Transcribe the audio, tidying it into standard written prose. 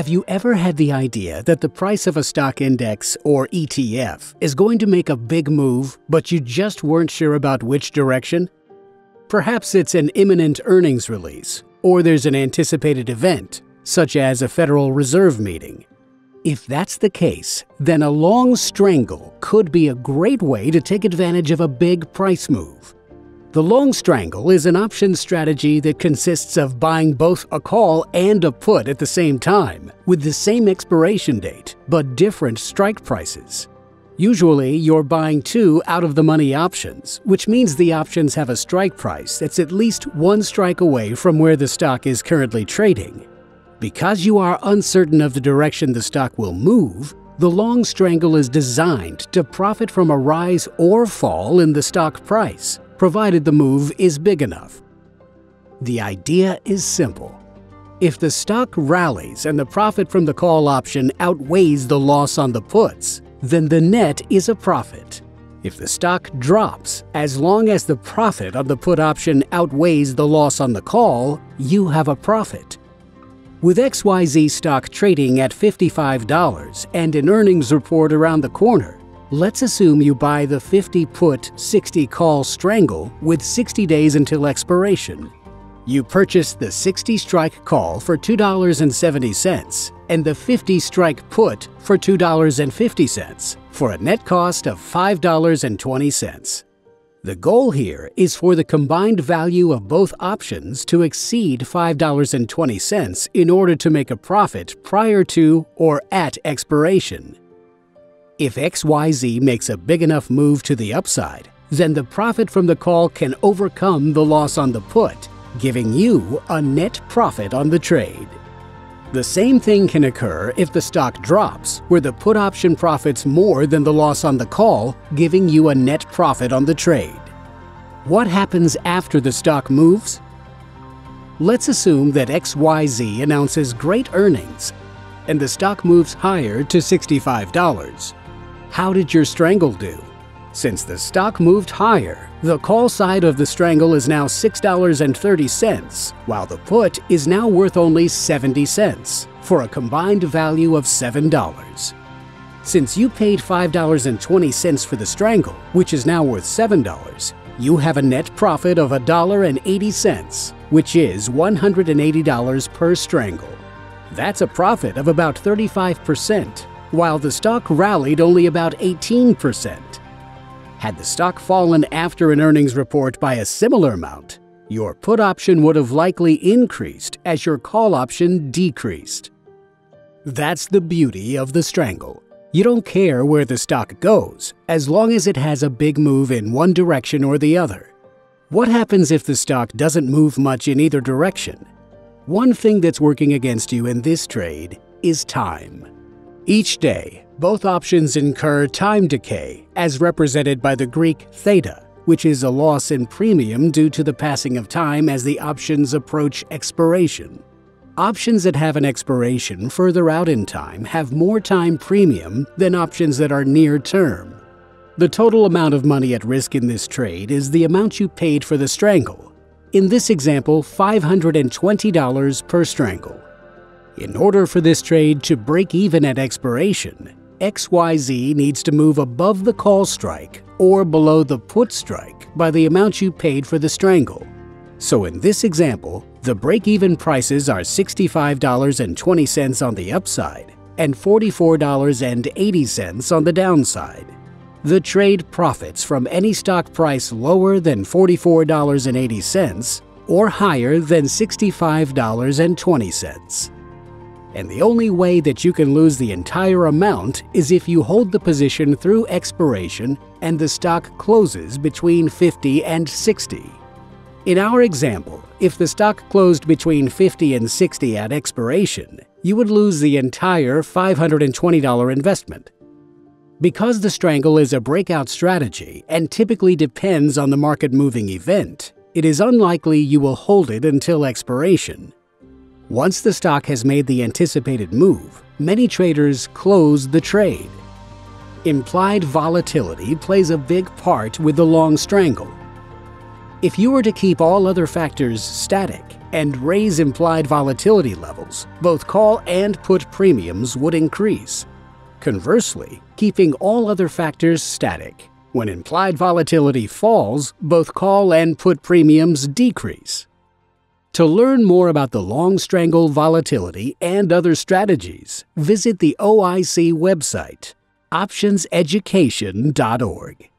Have you ever had the idea that the price of a stock index or ETF is going to make a big move, but you just weren't sure about which direction? Perhaps it's an imminent earnings release, or there's an anticipated event, such as a Federal Reserve meeting. If that's the case, then a long strangle could be a great way to take advantage of a big price move. The long strangle is an option strategy that consists of buying both a call and a put at the same time, with the same expiration date, but different strike prices. Usually, you're buying two out-of-the-money options, which means the options have a strike price that's at least one strike away from where the stock is currently trading. Because you are uncertain of the direction the stock will move, the long strangle is designed to profit from a rise or fall in the stock price, provided the move is big enough. The idea is simple. If the stock rallies and the profit from the call option outweighs the loss on the puts, then the net is a profit. If the stock drops, as long as the profit of the put option outweighs the loss on the call, you have a profit. With XYZ stock trading at $55 and an earnings report around the corner, let's assume you buy the 50 put, 60 call strangle with 60 days until expiration. You purchase the 60 strike call for $2.70 and the 50 strike put for $2.50 for a net cost of $5.20. The goal here is for the combined value of both options to exceed $5.20 in order to make a profit prior to or at expiration. If XYZ makes a big enough move to the upside, then the profit from the call can overcome the loss on the put, giving you a net profit on the trade. The same thing can occur if the stock drops, where the put option profits more than the loss on the call, giving you a net profit on the trade. What happens after the stock moves? Let's assume that XYZ announces great earnings, and the stock moves higher to $65. How did your strangle do? Since the stock moved higher, the call side of the strangle is now $6.30, while the put is now worth only 70 cents, for a combined value of $7. Since you paid $5.20 for the strangle, which is now worth $7, you have a net profit of $1.80, which is $180 per strangle. That's a profit of about 35%, while the stock rallied only about 18%. Had the stock fallen after an earnings report by a similar amount, your put option would have likely increased as your call option decreased. That's the beauty of the strangle. You don't care where the stock goes, as long as it has a big move in one direction or the other. What happens if the stock doesn't move much in either direction? One thing that's working against you in this trade is time. Each day, both options incur time decay, as represented by the Greek theta, which is a loss in premium due to the passing of time as the options approach expiration. Options that have an expiration further out in time have more time premium than options that are near term. The total amount of money at risk in this trade is the amount you paid for the strangle. In this example, $520 per strangle. In order for this trade to break even at expiration, XYZ needs to move above the call strike or below the put strike by the amount you paid for the strangle. So in this example, the break-even prices are $65.20 on the upside and $44.80 on the downside. The trade profits from any stock price lower than $44.80 or higher than $65.20. And the only way that you can lose the entire amount is if you hold the position through expiration and the stock closes between 50 and 60. In our example, if the stock closed between 50 and 60 at expiration, you would lose the entire $520 investment. Because the strangle is a breakout strategy and typically depends on the market-moving event, it is unlikely you will hold it until expiration. Once the stock has made the anticipated move, many traders close the trade. Implied volatility plays a big part with the long strangle. If you were to keep all other factors static and raise implied volatility levels, both call and put premiums would increase. Conversely, keeping all other factors static, when implied volatility falls, both call and put premiums decrease. To learn more about the long strangle volatility and other strategies, visit the OIC website, optionseducation.org.